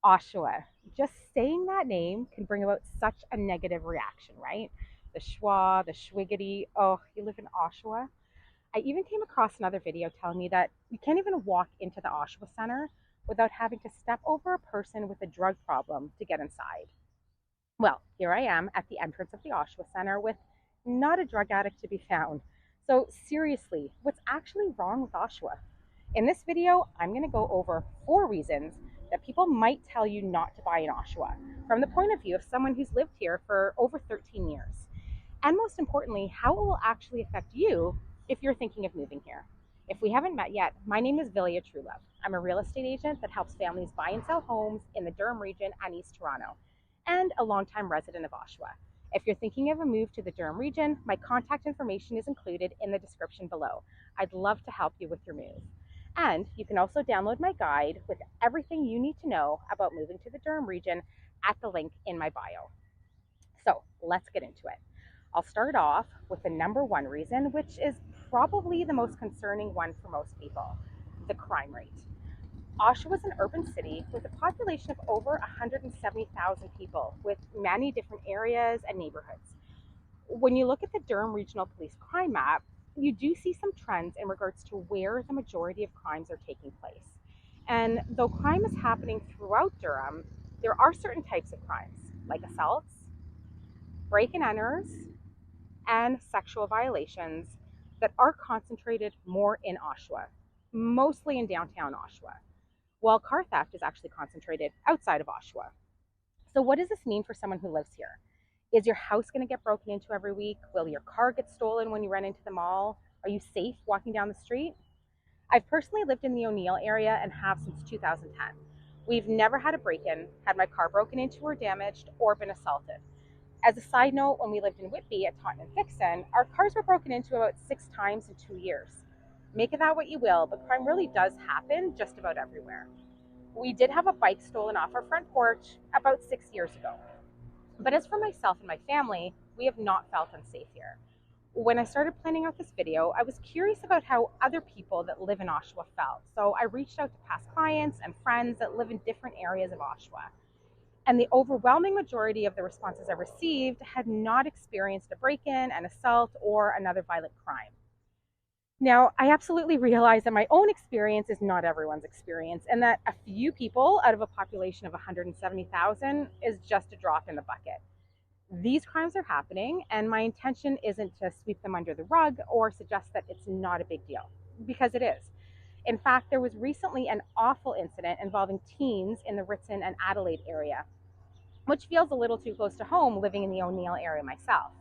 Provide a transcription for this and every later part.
Oshawa. Just saying that name can bring about such a negative reaction, right? The schwa, the schwiggity. Oh, you live in Oshawa? I even came across another video telling me that you can't even walk into the Oshawa Center without having to step over a person with a drug problem to get inside. Well, here I am at the entrance of the Oshawa Center with not a drug addict to be found. So seriously, what's actually wrong with Oshawa? In this video, I'm going to go over 4 reasons that people might tell you not to buy in Oshawa from the point of view of someone who's lived here for over 13 years. And most importantly, how it will actually affect you if you're thinking of moving here. If we haven't met yet, my name is Villia Truelove. I'm a real estate agent that helps families buy and sell homes in the Durham region and East Toronto, and a longtime resident of Oshawa. If you're thinking of a move to the Durham region, my contact information is included in the description below. I'd love to help you with your move. And you can also download my guide with everything you need to know about moving to the Durham region at the link in my bio. So let's get into it. I'll start off with the number one reason, which is probably the most concerning one for most people: the crime rate. Oshawa is an urban city with a population of over 170,000 people, with many different areas and neighborhoods. When you look at the Durham Regional Police crime map, you do see some trends in regards to where the majority of crimes are taking place. And though crime is happening throughout Durham, there are certain types of crimes, like assaults, break and enters, and sexual violations, that are concentrated more in Oshawa, mostly in downtown Oshawa, while car theft is actually concentrated outside of Oshawa. So, what does this mean for someone who lives here? Is your house going to get broken into every week? Will your car get stolen when you run into the mall? Are you safe walking down the street? I've personally lived in the O'Neill area and have since 2010. We've never had a break in, had my car broken into or damaged, or been assaulted. As a side note, when we lived in Whitby at Taunton and Dixon, our cars were broken into about 6 times in 2 years. Make of that what you will, but crime really does happen just about everywhere. We did have a bike stolen off our front porch about 6 years ago. But as for myself and my family, we have not felt unsafe here. When I started planning out this video, I was curious about how other people that live in Oshawa felt. So I reached out to past clients and friends that live in different areas of Oshawa. And the overwhelming majority of the responses I received had not experienced a break in, an assault, or another violent crime. Now, I absolutely realize that my own experience is not everyone's experience, and that a few people out of a population of 170,000 is just a drop in the bucket. These crimes are happening, and my intention isn't to sweep them under the rug or suggest that it's not a big deal, because it is. In fact, there was recently an awful incident involving teens in the Ritson and Adelaide area, which feels a little too close to home living in the O'Neill area myself.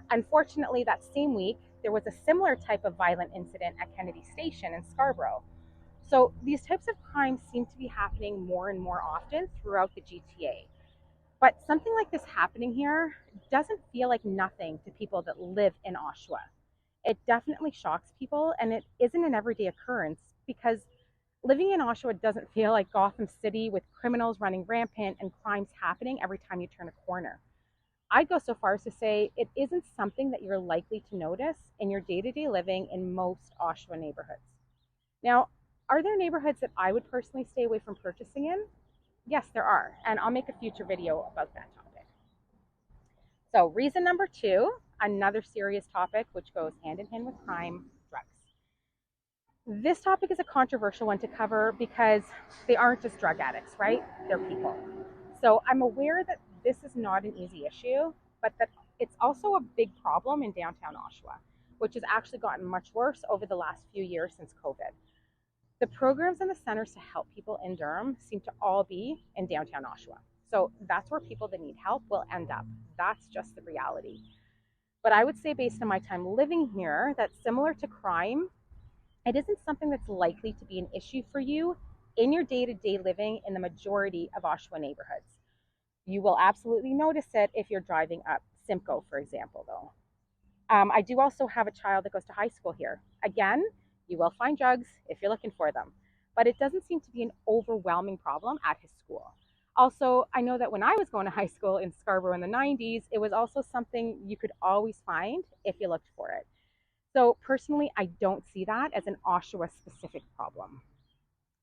Unfortunately, that same week, there was a similar type of violent incident at Kennedy Station in Scarborough. So these types of crimes seem to be happening more and more often throughout the GTA. But something like this happening here doesn't feel like nothing to people that live in Oshawa. It definitely shocks people, and it isn't an everyday occurrence because living in Oshawa doesn't feel like Gotham City with criminals running rampant and crimes happening every time you turn a corner. I'd go so far as to say it isn't something that you're likely to notice in your day to day living in most Oshawa neighborhoods. Now, are there neighborhoods that I would personally stay away from purchasing in? Yes, there are, and I'll make a future video about that topic. So, reason number two, another serious topic which goes hand in hand with crime: drugs. This topic is a controversial one to cover because they aren't just drug addicts, right? They're people. So I'm aware that this is not an easy issue, but that it's also a big problem in downtown Oshawa, which has actually gotten much worse over the last few years since COVID. The programs and the centers to help people in Durham seem to all be in downtown Oshawa. So that's where people that need help will end up. That's just the reality. But I would say, based on my time living here, that similar to crime, it isn't something that's likely to be an issue for you in your day to day living in the majority of Oshawa neighborhoods. You will absolutely notice it if you're driving up Simcoe, for example, though. I do also have a child that goes to high school here. Again, you will find drugs if you're looking for them, but it doesn't seem to be an overwhelming problem at his school. Also, I know that when I was going to high school in Scarborough in the 90s, it was also something you could always find if you looked for it. So personally, I don't see that as an Oshawa specific problem.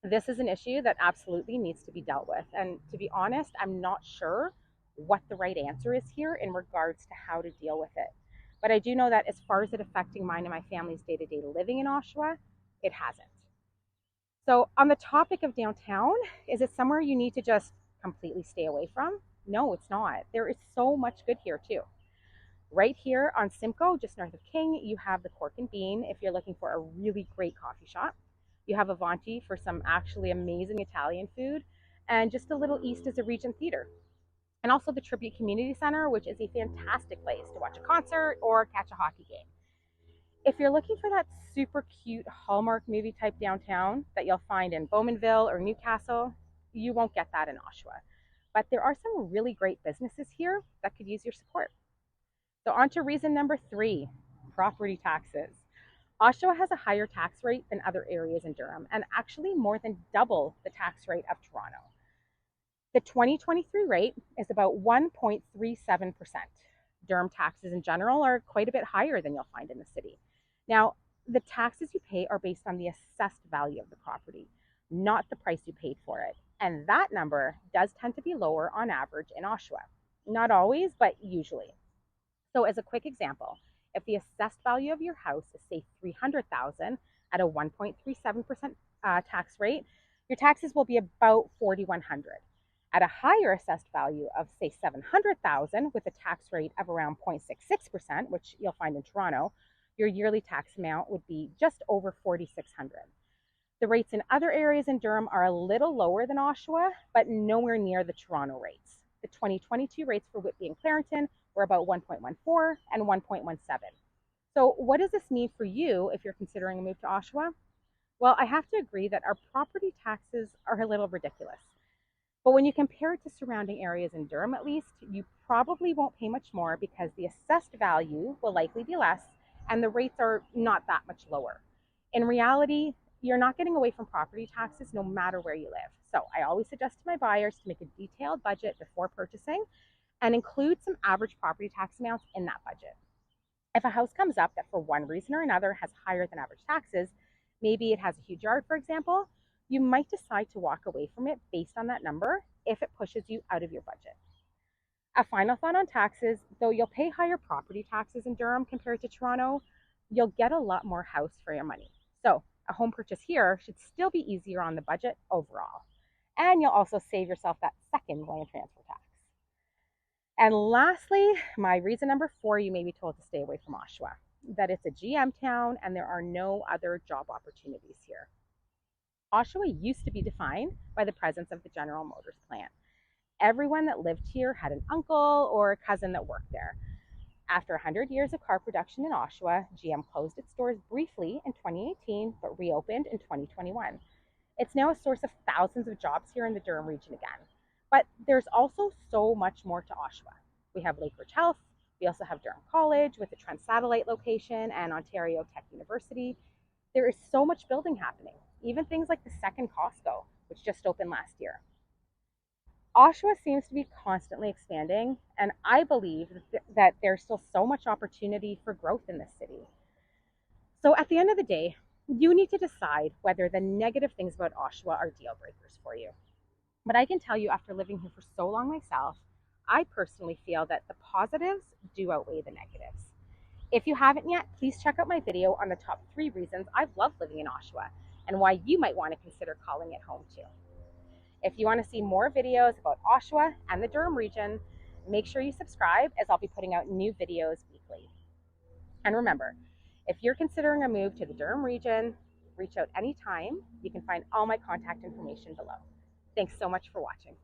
This is an issue that absolutely needs to be dealt with. And to be honest, I'm not sure what the right answer is here in regards to how to deal with it. But I do know that as far as it affecting mine and my family's day to day living in Oshawa, it hasn't. So, on the topic of downtown, is it somewhere you need to just completely stay away from? No, it's not. There is so much good here, too. Right here on Simcoe, just north of King, you have the Cork and Bean if you're looking for a really great coffee shop. You have Avanti for some actually amazing Italian food. And just a little east is a Regent Theatre. And also the Tribute Community Center, which is a fantastic place to watch a concert or catch a hockey game. If you're looking for that super cute Hallmark movie type downtown that you'll find in Bowmanville or Newcastle, you won't get that in Oshawa. But there are some really great businesses here that could use your support. So on to reason number 3, property taxes. Oshawa has a higher tax rate than other areas in Durham, and actually more than double the tax rate of Toronto. The 2023 rate is about 1.37%. Durham taxes in general are quite a bit higher than you'll find in the city. Now, the taxes you pay are based on the assessed value of the property, not the price you paid for it. And that number does tend to be lower on average in Oshawa. Not always, but usually. So as a quick example, if the assessed value of your house is say $300,000 at a 1.37% tax rate, your taxes will be about $4,100. At a higher assessed value of say $700,000 with a tax rate of around 0.66%, which you'll find in Toronto, your yearly tax amount would be just over $4,600. The rates in other areas in Durham are a little lower than Oshawa, but nowhere near the Toronto rates. The 2022 rates for Whitby and Clarington were about 1.14 and 1.17. So what does this mean for you if you're considering a move to Oshawa? Well, I have to agree that our property taxes are a little ridiculous. But when you compare it to surrounding areas in Durham, at least, you probably won't pay much more because the assessed value will likely be less and the rates are not that much lower. In reality, you're not getting away from property taxes no matter where you live. So I always suggest to my buyers to make a detailed budget before purchasing and include some average property tax amounts in that budget. If a house comes up that for one reason or another has higher than average taxes, maybe it has a huge yard, for example, you might decide to walk away from it based on that number if it pushes you out of your budget. A final thought on taxes, though you'll pay higher property taxes in Durham compared to Toronto, you'll get a lot more house for your money. So a home purchase here should still be easier on the budget overall. And you'll also save yourself that second land transfer tax. And lastly, my reason number 4, you may be told to stay away from Oshawa, that it's a GM town and there are no other job opportunities here. Oshawa used to be defined by the presence of the General Motors plant. Everyone that lived here had an uncle or a cousin that worked there. After 100 years of car production in Oshawa, GM closed its doors briefly in 2018, but reopened in 2021. It's now a source of thousands of jobs here in the Durham region again. But there's also so much more to Oshawa. We have Lakeridge Health. We also have Durham College with the Trent Satellite location and Ontario Tech University. There is so much building happening, even things like the second Costco, which just opened last year. Oshawa seems to be constantly expanding, and I believe that there's still so much opportunity for growth in this city. So at the end of the day, you need to decide whether the negative things about Oshawa are deal breakers for you. But I can tell you, after living here for so long myself, I personally feel that the positives do outweigh the negatives. If you haven't yet, please check out my video on the top 3 reasons I've loved living in Oshawa and why you might want to consider calling it home too. If you want to see more videos about Oshawa and the Durham region, make sure you subscribe as I'll be putting out new videos weekly. And remember, if you're considering a move to the Durham region, reach out anytime. You can find all my contact information below. Thanks so much for watching.